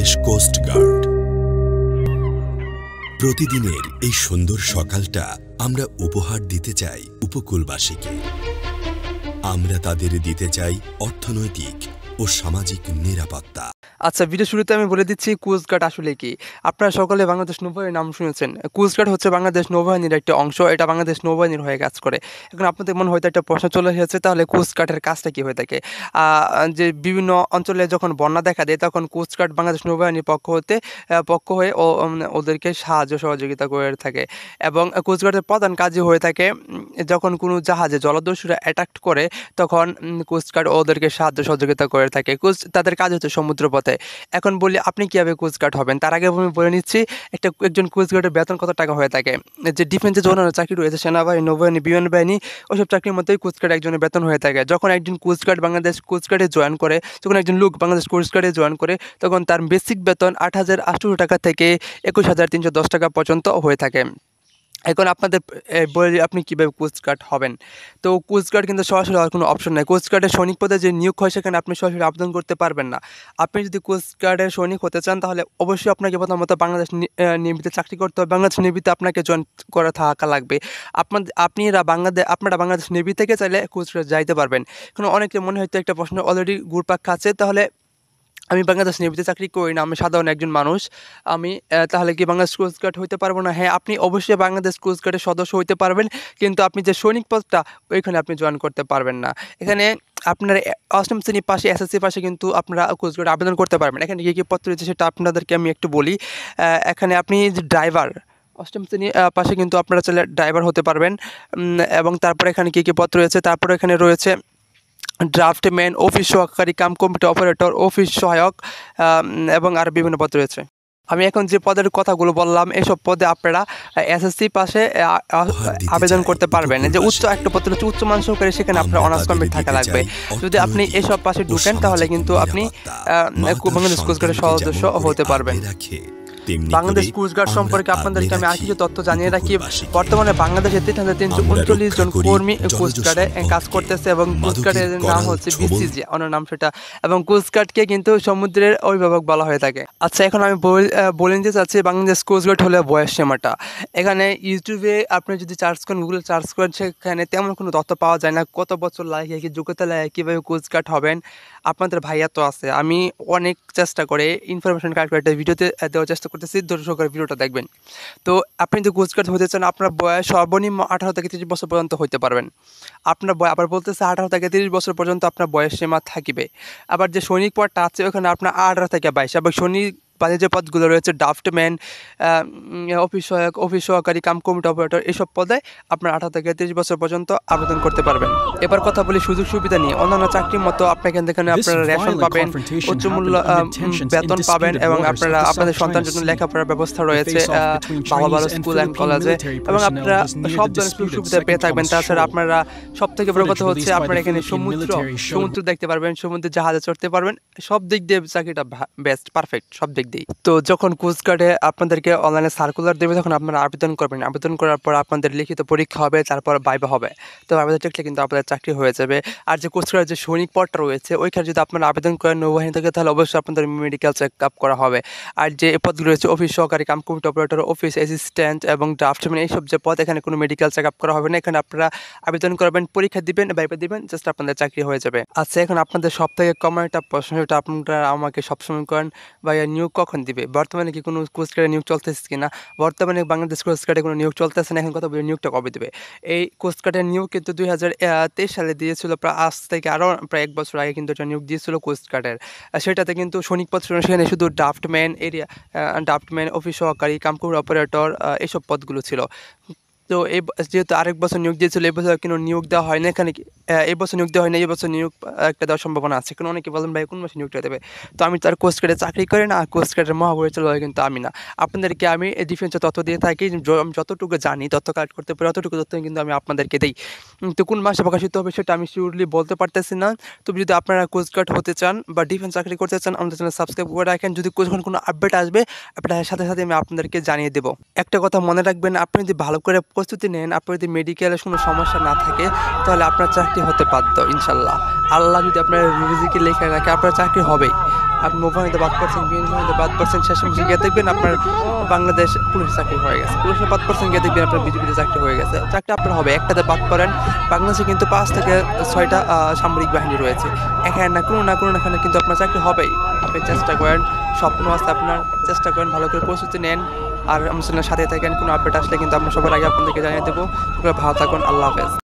Bangladesh coast guard. প্রতিদিনের এই সুন্দর সকালটা আমরা উপহার দিতে চাই উপকূলবাসীকে। আমরা তাদের দিতে চাই অর্থনৈতিক ও সামাজিক নিরাপত্তা। আচ্ছা, ভিডিও শুরুতে আমি বলে দিচ্ছি কোস্ট গার্ড আসলে কি। আপনারা সকলে বাংলাদেশ নৌবাহিনীর নাম শুনেছেন। কোস্ট গার্ড হচ্ছে বাংলাদেশ নৌবাহিনীর একটি অংশ। এটা বাংলাদেশ নৌবাহিনীর হয়ে কাজ করে। এখন আপনাদের মনে হয়তো একটা প্রশ্ন চলে এসেছে, তাহলে কোস্ট গার্ডের কাজটা কী হয়ে থাকে? যে বিভিন্ন অঞ্চলে যখন বন্যা দেখা দেয়, তখন কোস্ট গার্ড বাংলাদেশ নৌবাহিনীর পক্ষ হয়ে ওদেরকে সাহায্য সহযোগিতা করে থাকে। এবং কোস্ট গার্ডের প্রধান কাজই হয়ে থাকে, যখন কোনো জাহাজে জলদস্যুরা অ্যাটাক করে, তখন কোস্ট গার্ড ওদেরকে সাহায্য সহযোগিতা করে থাকে। তাদের কাজ হচ্ছে সমুদ্রপথে। এখন বলি আপনি কীভাবে কোস্ট গার্ড হবেন, তার আগে আমি বলে নিচ্ছি একজন কোস্ট গার্ডের বেতন কত টাকা হয়ে থাকে। যে ডিফেন্সে যখন চাকরি রয়েছে, সেনাবাহিনী, নৌবাহিনী, বিমান বাহিনী, ওইসব চাকরির মধ্যেই কোস্ট গার্ড একজনের বেতন হয়ে থাকে। যখন একজন কোস্ট গার্ড বাংলাদেশ কোস্ট গার্ডে জয়েন করে, যখন একজন লোক বাংলাদেশ কোস্ট গার্ডে জয়েন করে, তখন তার বেসিক বেতন ৮,৮০০ টাকা থেকে ২১,৩১০ টাকা পর্যন্ত হয়ে থাকে। এখন আপনাদের বলি আপনি কীভাবে কোস্ট গার্ড হবেন। তো কোস্ট গার্ড কিন্তু সরাসরি হওয়ার কোনো অপশন নেই। কোস্ট গার্ডের সৈনিক পদে যে নিয়োগ হয়, সেখানে আপনি সরাসরি আবেদন করতে পারবেন না। আপনি যদি কোস্ট গার্ডের সৈনিক হতে চান, তাহলে অবশ্যই আপনাকে প্রথমত বাংলাদেশ নেভিতে চাকরি করতে হবে। বাংলাদেশ নেভিতে আপনাকে জয়েন করা থাকা লাগবে। আপনারা বাংলাদেশ নেভি থেকে চাইলে কোস্ট গার্ড যাইতে পারবেন। এখন অনেকে মনে হয়তো একটা প্রশ্ন অলরেডি ঘুরপাক খাচ্ছে, তাহলে আমি বাংলাদেশ নেভিতে চাকরি করি না, আমি সাধারণ একজন মানুষ, আমি তাহলে কি বাংলাদেশ কোস্ট গার্ড হইতে পারবো না? হ্যাঁ, আপনি অবশ্যই বাংলাদেশ কোস্ট গার্ডের সদস্য হইতে পারবেন, কিন্তু আপনি যে সৈনিক পদটা, ওইখানে আপনি জয়েন করতে পারবেন না। এখানে আপনার অষ্টম শ্রেণীর পাশে, এসএসসি পাশে কিন্তু আপনারা কোস্ট গার্ডে আবেদন করতে পারবেন। এখানে কী কী পত্র রয়েছে সেটা আপনাদেরকে আমি একটু বলি। এখানে আপনি যে ড্রাইভার, অষ্টম শ্রেণীর পাশে কিন্তু আপনারা চাইলে ড্রাইভার হতে পারবেন। এবং তারপরে এখানে কী কী পত্র রয়েছে, তারপরে এখানে রয়েছে ড্রাফটম্যান, অফিস সহকারী কাম কম্পিউটার অপারেটর, অফিস সহায়ক, এবং আরও বিভিন্ন পদ রয়েছে। আমি এখন যে পদের কথাগুলো বললাম, এসব পদে আপনারা এসএসসি পাশে আবেদন করতে পারবেন। যে উচ্চ একটা পদ হচ্ছে উচ্চ মান সহকারী, সেখানে আপনার অনার্স কমপ্লিট থাকা লাগবে। যদি আপনি এসব পাশে ঢুকেন, তাহলে কিন্তু আপনি বাংলাদেশ কোস্ট গার্ডের সদস্য হতে পারবেন। বাংলাদেশ কোস্ট গার্ড সম্পর্কে আপনাদেরকে আমি আর কিছু তথ্য জানিয়ে রাখি। বর্তমানে বাংলাদেশে ৩,৩39 জন কর্মী কোস্ট গার্ডে কাজ করতেছে, এবং কোস্ট গার্ডের নাম হচ্ছে বিসিজি, অন্য নাম সেটা। এবং কোস্ট গার্ডকে কিন্তু সমুদ্রের অভিভাবক বলা হয়ে থাকে। আচ্ছা, এখন আমি বলে নিতে চাচ্ছি বাংলাদেশ কোস্ট গার্ড হলে বয়স সীমাটা। এখানে ইউটিউবে আপনি যদি সার্চ করেন, গুগলে সার্চ করেন, সেখানে তেমন কোনো তথ্য পাওয়া যায় না। কত বছর লাগে, কি যোগ্যতা লাগে, কীভাবে কোস্ট গার্ড হবেন। আপনাদের ভাইয়া তো আছে, আমি অনেক চেষ্টা করে ইনফরমেশন কালেক্ট করে ভিডিওতে দেওয়ার চেষ্টা করতেছি, ধৈর্য সহকারে ভিডিওটা দেখবেন। তো আপনি যদি কোস্ট গার্ড হতে চান, আপনার বয়স সর্বনিম্ন 18 থেকে 30 বছর পর্যন্ত হতে পারবেন। আপনার আবার বলতেছে 18 থেকে 30 বছর পর্যন্ত আপনার বয়স সীমা থাকিবে। আবার যে সৈনিক পদটা আছে, ওখানে আপনার 18 থেকে 22। এবং সৈনিক বাদে যে পদগুলো রয়েছে, ড্রাফটম্যান, অফিস সহায়ক, অফিস সহকারী কাম কম্পিউটার অপারেটর, এসব পদে আপনার 18 থেকে 30 বছর পর্যন্ত আবেদন করতে পারবেন। এবার কথা বলি সুযোগ সুবিধা নিয়ে। অন্যান্য চাকরির মতো আপনাকে এখানে আপনারা রেশন পাবেন, উচ্চ মূল্য বেতন পাবেন, এবং আপনাদের সন্তানের জন্য লেখাপড়ার ব্যবস্থা রয়েছে ভালো ভালো স্কুল অ্যান্ড কলেজে, এবং আপনারা সব ধরনের সুযোগ সুবিধা পেয়ে থাকবেন। তাছাড়া আপনারা সব থেকে বড় কথা হচ্ছে, আপনারা এখানে সমুদ্র দেখতে পারবেন, সমুদ্রের জাহাজে চড়তে পারবেন। সব দিক দিয়ে চাকরিটা বেস্ট, পারফেক্ট সব দিক দিয়ে। তো যখন কোস্ট গার্ডে আপনাদেরকে অনলাইনে সার্কুলার দেবে, তখন আপনারা আবেদন করবেন। আবেদন করার পর আপনাদের লিখিত পরীক্ষা হবে, তারপর ভাইভা হবে। তো আবেদন টিকলে কিন্তু আপনাদের চাকরি হয়ে যাবে। আর যে কোস্ট গার্ডের যে সৈনিক পদটা রয়েছে, ওইখানে যদি আপনারা আবেদন করেন নৌবাহিনী থেকে, তাহলে অবশ্যই আপনাদের মেডিকেল চেক আপ করা হবে। আর যে পদগুলো রয়েছে, অফিস সহকারী cum computer operator, office assistant এবং ড্রাফটম্যান, এইসব যে পদ, এখানে কোনো মেডিকেল চেক আপ করা হবে না। এখানে আপনারা আবেদন করবেন, পরীক্ষা দিবেন, ভাইভা দিবেন, জাস্ট আপনাদের চাকরি হয়ে যাবে। আচ্ছা, এখন আপনাদের সব থেকে কমন একটা প্রশ্ন, যেটা আপনারা আমাকে সবসময় করেন, ভাইয়া নিয়োগ কখন দিবে? বর্তমানে কি কোনো কোস্ট গার্ডে নিয়োগ চলতেছে কিনা? বর্তমানে বাংলাদেশ কোস্ট গার্ডে কোনো নিয়োগ চলতেছে না। এখন কথা বলি, নিয়োগটা কবে দেবে? এই কোস্ট গার্ডের নিয়োগ কিন্তু 2023 সালে দিয়েছিল, প্রায় আজ থেকে আরও প্রায় 1 বছর আগে কিন্তু এটা নিয়োগ দিয়েছিল কোস্ট গার্ডের। সেটাতে কিন্তু সৈনিক পদ, সেখানে শুধু ড্রাফটম্যান, অফিস সহকারী, কাম কম্পিউটার অপারেটর, এইসব পদগুলো ছিল। তো যেহেতু আরেক বছর নিয়োগ দিয়েছিল, এই বছর কিন্তু নিয়োগ দেওয়া হয় না। এখানে এই বছর নিয়োগ দেওয়া হয় না, এই বছর নিয়োগ একটা দেওয়ার সম্ভাবনা আছে। কারণ অনেকে বলেন, ভাই কোন মাসে নিয়োগটা দেবে? তো আমি তো আর কোস্ট গার্ডে চাকরি করি না, কোস্ট গার্ডের মহাপরিচালক কিন্তু আমি না। আপনাদেরকে আমি ডিফেন্সের তথ্য দিয়ে থাকি, আমি যতটুকু জানি, তথ্য কালেক্ট করতে পারি, অতটুকু তথ্য কিন্তু আমি আপনাদেরকে দিই। তো কোন মাসে প্রকাশিত হবে সেটা আমি শিওরলি বলতে পারতেছি না। তবে যদি আপনারা কোস্ট গার্ড হতে চান বা ডিফেন্স চাকরি করতে চান, আমাদের চ্যানেল সাবস্ক্রাইব করে রাখেন। যদি যখন কোনো আপডেট আসবে, আপনার সাথে সাথে আমি আপনাদেরকে জানিয়ে দেবো। একটা কথা মনে রাখবেন, আপনি যদি ভালো করে প্রস্তুতি নেন, আপনার যদি মেডিকেলে কোনো সমস্যা না থাকে তাহলে আপনার চাকরি হতে বাধ্য ইনশাল্লাহ। আল্লাহ যদি আপনার রিজিকে লেখা রাখে আপনার চাকরি হবেই। আপনি নৌবাহিনীতে বাদ পড়ছেন, বিমানবাহিনীতে বাদ পড়ছেন, শেষ মুখে গিয়ে দেখবেন আপনার বাংলাদেশ পুলিশের চাকরি হয়ে গেছে, পুলিশে বাদ পড়ছেন গিয়ে দেখবেন আপনার বিজেপিতে চাকরি হয়ে গেছে। চাকরি আপনার হবে, একটাতে বাদ পড়েন। বাংলাদেশে কিন্তু 5 থেকে 6টা সামরিক বাহিনী রয়েছে, এখানে না কোনো এখানে কিন্তু আপনার চাকরি হবেই। আপনি চেষ্টা করেন, স্বপ্ন আছে আপনার, চেষ্টা করেন, ভালো করে প্রস্তুতি নেন। আর আমার চ্যানেলের সাথে থাকেন, কোনো আপডেট আসলে কিন্তু আমরা সবার আগে আপনাদেরকে জানিয়ে দেবো। ভালো থাকুন, আল্লাহ হাফেজ।